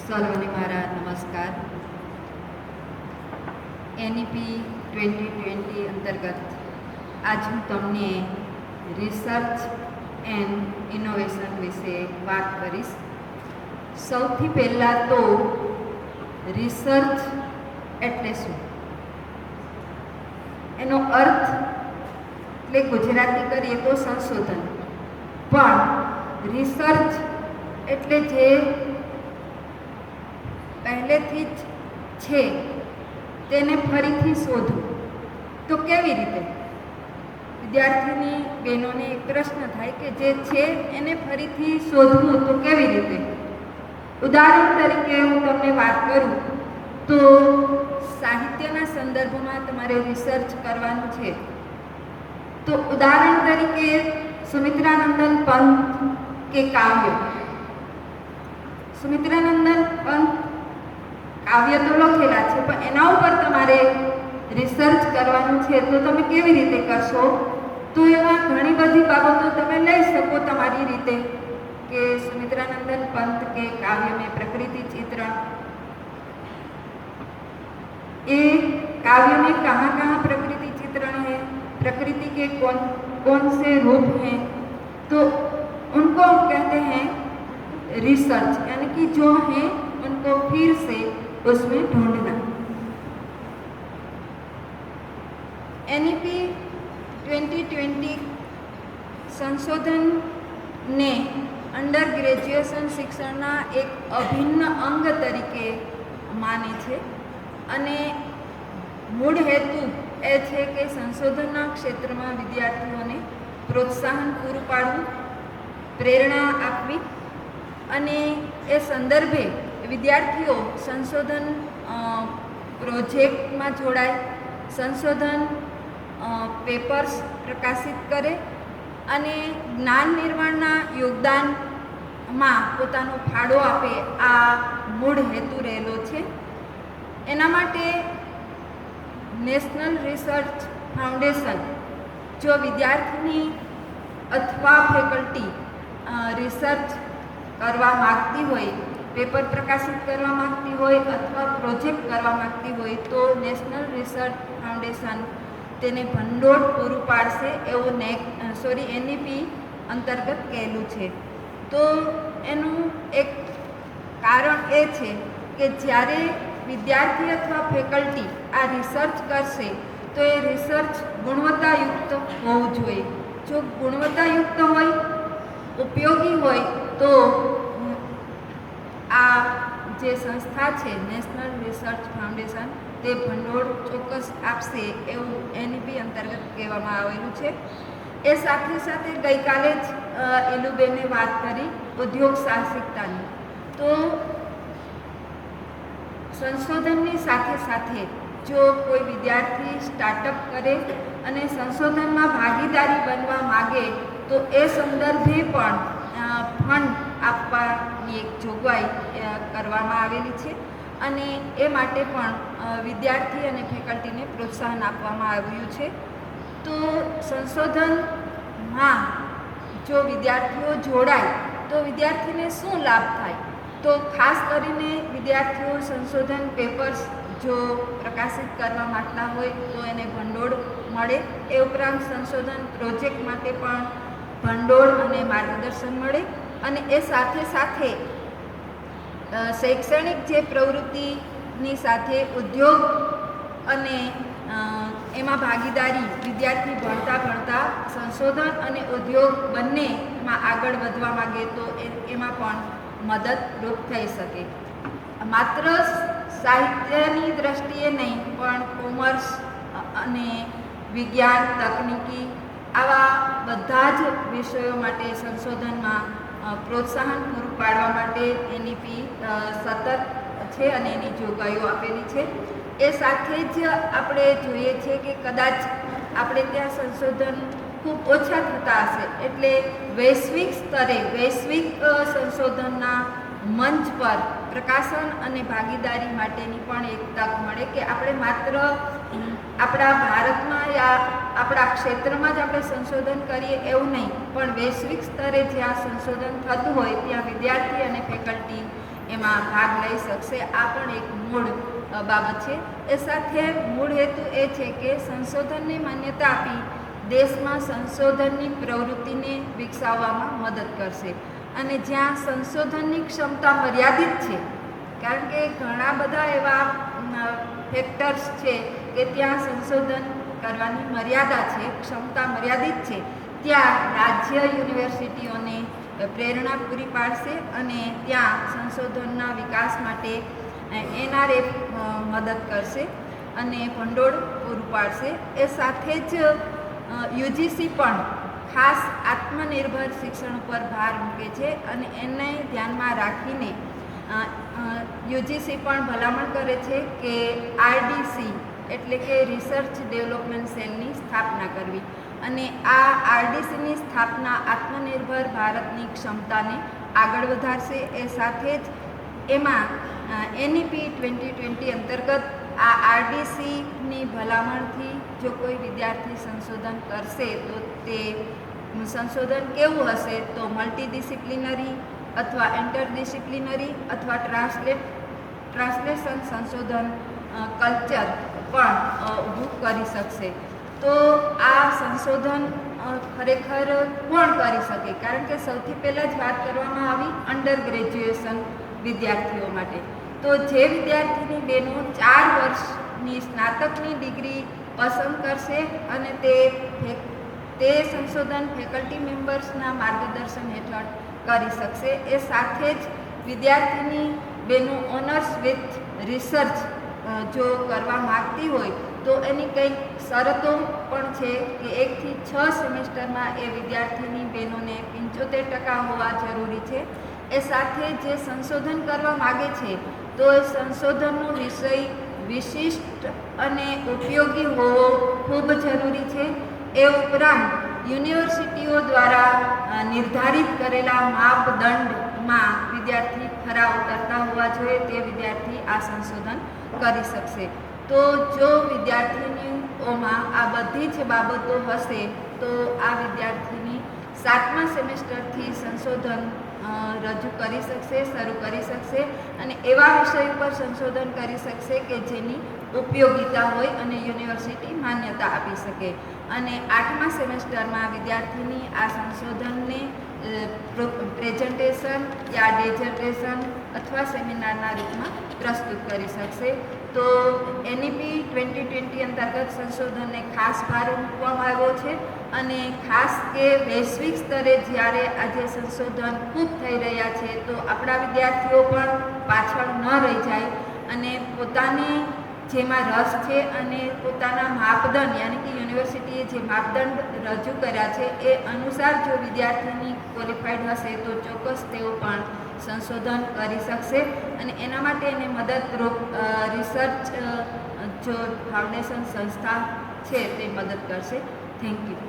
સર્વને મારા નમસ્કાર. એનઈપી 2020 અંતર્ગત આજ હું તમને રિસર્ચ એન્ડ ઇનોવેશન વિશે વાત કરીશ. સૌથી પહેલાં તો રિસર્ચ એટલે શું, એનો અર્થ એટલે ગુજરાતી કરીએ તો સંશોધન, પણ રિસર્ચ એટલે જે પહેલેથી જ છે તેને ફરીથી શોધવું. તો કેવી રીતે? વિદ્યાર્થીની બહેનોને એક પ્રશ્ન થાય કે જે છે એને ફરીથી શોધવું તો કેવી રીતે? ઉદાહરણ તરીકે હું તમને વાત કરું તો સાહિત્યના સંદર્ભમાં તમારે રિસર્ચ કરવાનું છે. તો ઉદાહરણ તરીકે સુમિત્રાનંદન પંત કે કાવ્ય. સુમિત્રાનંદન પંત કાવ્ય તો લખેલા છે, પણ એના ઉપર તમારે રિસર્ચ કરવાનું છે. તો તમે કેવી રીતે કરશો? તો એમાં ઘણી બધી બાબતો તમે લઈ શકો તમારી રીતે, કે સુમિત્રાનંદન પંત के काव्य में प्रकृति चित्रण, ये काव्य में कहाँ कहाँ प्रकृति चित्रण है, प्रकृति के कौन कौन से रूप हैं, तो उनको हम कहते हैं रिसर्च, यानी कि जो है उनको फिर से उसमें ढूंढना. एनईपी 2020 संशोधन ने અંડર ગ્રેજ્યુએશન શિક્ષણના એક અભિન્ન અંગ તરીકે માને છે, અને મૂળ હેતુ એ છે કે સંશોધનના ક્ષેત્રમાં વિદ્યાર્થીઓને પ્રોત્સાહન પૂરું પાડવું, પ્રેરણા આપવી, અને એ સંદર્ભે વિદ્યાર્થીઓ સંશોધન પ્રોજેક્ટમાં જોડાય, સંશોધન પેપર્સ પ્રકાશિત કરે અને જ્ઞાન નિર્માણના યોગદાનમાં પોતાનો ફાળો આપે. આ મૂળ હેતુ રહેલો છે. એના માટે નેશનલ રિસર્ચ ફાઉન્ડેશન જો વિદ્યાર્થીની અથવા ફેકલ્ટી રિસર્ચ કરવા માગતી હોય, પેપર પ્રકાશિત કરવા માગતી હોય અથવા પ્રોજેક્ટ કરવા માગતી હોય, તો નેશનલ રિસર્ચ ફાઉન્ડેશન તેને ભંડોળ પૂરું પાડશે એવું એનઈપી અંતર્ગત કહેલું છે. તો એનું એક કારણ એ છે કે જ્યારે વિદ્યાર્થી અથવા ફેકલ્ટી આ રિસર્ચ કરશે તો એ રિસર્ચ ગુણવત્તાયુક્ત હોવું જોઈએ. જો ગુણવત્તાયુક્ત હોય, ઉપયોગી હોય, તો આ જે સંસ્થા છે નેશનલ રિસર્ચ ફાઉન્ડેશન તે ભંડોળ ચોક્કસ આપશે એવું એનઈપી અંતર્ગત કહેવામાં આવેલું છે. એ સાથે સાથે ગઈકાલે જ એલુબેને વાત કરી ઉદ્યોગ સાહસિકતાની. તો સંશોધનની સાથે સાથે જો કોઈ વિદ્યાર્થી સ્ટાર્ટઅપ કરે અને સંશોધનમાં ભાગીદારી બનવા માગે તો એ સંદર્ભે પણ ફંડ આપવાની એક જોગવાઈ કરવામાં આવેલી છે, અને એ માટે પણ વિદ્યાર્થી અને ફેકલ્ટીને પ્રોત્સાહન આપવામાં આવ્યું છે. તો સંશોધનમાં જો વિદ્યાર્થીઓ જોડાય તો વિદ્યાર્થીને શું લાભ થાય? તો ખાસ કરીને વિદ્યાર્થીઓ સંશોધન પેપર્સ જો પ્રકાશિત કરવા માંગતા હોય તો એને ભંડોળ મળે. એ ઉપરાંત સંશોધન પ્રોજેક્ટ માટે પણ ભંડોળ અને માર્ગદર્શન મળે, અને એ સાથે સાથે શૈક્ષણિક જે પ્રવૃત્તિની સાથે ઉદ્યોગ અને એમાં ભાગીદારી વિદ્યાર્થી ભણતા સંશોધન અને ઉદ્યોગ બંનેમાં આગળ વધવા માગે તો એમાં પણ મદદરૂપ થઈ શકે. માત્ર સાહિત્યની દ્રષ્ટિએ નહીં, પણ કોમર્સ અને વિજ્ઞાન, તકનીકી આવા બધા જ વિષયો માટે સંશોધનમાં પ્રોત્સાહન પૂરું પાડવા માટે એનઈપી સતત છે અને એની જોગવાઈઓ આપેલી છે. એ સાથે જ આપણે જોઈએ છીએ કે કદાચ આપણે ત્યાં સંશોધન ખૂબ ઓછા થતા હશે, એટલે વૈશ્વિક સ્તરે વૈશ્વિક સંશોધનના મંચ પર પ્રકાશન અને ભાગીદારી માટેની પણ એક તક મળે, કે આપણે માત્ર આપણા ભારતમાં યા આપણા ક્ષેત્રમાં જ આપણે સંશોધન કરીએ એવું નહીં, પણ વૈશ્વિક સ્તરે જ્યાં સંશોધન થતું હોય ત્યાં વિદ્યાર્થી અને ફેકલ્ટી એમાં ભાગ લઈ શકશે. આ પણ એક મૂળ બાબત છે. એ સાથે મૂળ હેતુ એ છે કે સંશોધનને માન્યતા આપી દેશમાં સંશોધનની પ્રવૃત્તિને વિકસાવવામાં મદદ કરશે. અને જ્યાં સંશોધનની ક્ષમતા મર્યાદિત છે, કારણ કે ઘણા બધા એવા ફેક્ટર્સ છે કે ત્યાં સંશોધન કરવાની મર્યાદા છે, ક્ષમતા મર્યાદિત છે, ત્યાં રાજ્ય યુનિવર્સિટીઓને પ્રેરણા પૂરી પાડશે અને ત્યાં સંશોધનના વિકાસ માટે NRF મદદ કરશે અને ભંડોળ પૂરું પાડશે. એ સાથે જ UGC પણ ખાસ આત્મનિર્ભર શિક્ષણ ઉપર ભાર મૂકે છે અને એને ધ્યાનમાં રાખીને UGC પણ ભલામણ કરે છે કે RDC એટલે કે રિસર્ચ ડેવલપમેન્ટ સેલની સ્થાપના કરવી. અને આ RDCની સ્થાપના આત્મનિર્ભર ભારતની ક્ષમતાને આગળ વધારશે. એ સાથે જ એમાં NEP 2020 અંતર્ગત આ RDCની ભલામણથી જો કોઈ વિદ્યાર્થી સંશોધન કરશે તો તે સંશોધન કેવું હશે, તો મલ્ટીડિસિપ્લિનરી અથવા ઇન્ટરડિસિપ્લિનરી અથવા ટ્રાન્સલેશન સંશોધન કલ્ચર પણ ઊભું કરી શકશે. તો આ સંશોધન ખરેખર કોણ કરી શકે, કારણ કે સૌથી પહેલાં જ વાત કરવામાં આવી અંડર ગ્રેજ્યુએશન વિદ્યાર્થીઓ માટે. તો જે વિદ્યાર્થીની બહેનો 4 વર્ષની સ્નાતકની ડિગ્રી પસંદ કરશે અને તે સંશોધન ફેકલ્ટી મેમ્બર્સના માર્ગદર્શન હેઠળ કરી શકશે. એ સાથે જ વિદ્યાર્થીની બહેનો ઓનર્સ વિથ રિસર્ચ જો કરવા માગતી હોય તો એની કંઈક શરતો પણ છે કે 1 થી 6 સેમેસ્ટરમાં એ વિદ્યાર્થીની બહેનોને 75% હોવા જરૂરી છે. એ સાથે જે સંશોધન કરવા માગે છે તો એ સંશોધનનો વિષય વિશિષ્ટ અને ઉપયોગી હોવો ખૂબ જરૂરી છે. એ ઉપરાંત યુનિવર્સિટીઓ દ્વારા નિર્ધારિત કરેલા માપદંડમાં વિદ્યાર્થી ખરા ઉતરતા હોવા જોઈએ. તે વિદ્યાર્થી આ સંશોધન કરી શકશે. તો જો વિદ્યાર્થીનીઓમાં આ બધી જ બાબતો હશે તો આ વિદ્યાર્થીની 7મા સેમેસ્ટરથી સંશોધન રજૂ કરી શકશે, શરૂ કરી શકશે અને એવા વિષય ઉપર સંશોધન કરી શકશે કે જેની ઉપયોગિતા હોય અને યુનિવર્સિટી માન્યતા આપી શકે. અને 8મા સેમેસ્ટરમાં વિદ્યાર્થીની આ સંશોધનને પ્રેઝન્ટેશન યા ડેઝર્ટેશન અથવા સેમિનારના રૂપમાં પ્રસ્તુત કરી શકશે. તો NEP 2020 અંતર્ગત સંશોધનને ખાસ ભાર મૂકવામાં આવ્યો છે અને ખાસ કે વૈશ્વિક સ્તરે જ્યારે આજે સંશોધન ખૂબ થઈ રહ્યા છે તો આપણા વિદ્યાર્થીઓ પણ પાછળ ન રહી જાય અને પોતાને જેમાં રસ છે અને પોતાના માપદંડ યાની કે યુનિવર્સિટીએ જે માપદંડ રજૂ કર્યા છે એ અનુસાર જો વિદ્યાર્થીની ક્વોલિફાઈડ હશે તો ચોક્કસ તેઓ પણ સંશોધન કરી શકશે અને એના માટે એને મદદરૂપ રિસર્ચ જો ફાઉન્ડેશન સંસ્થા છે તે મદદ કરશે. Thank you.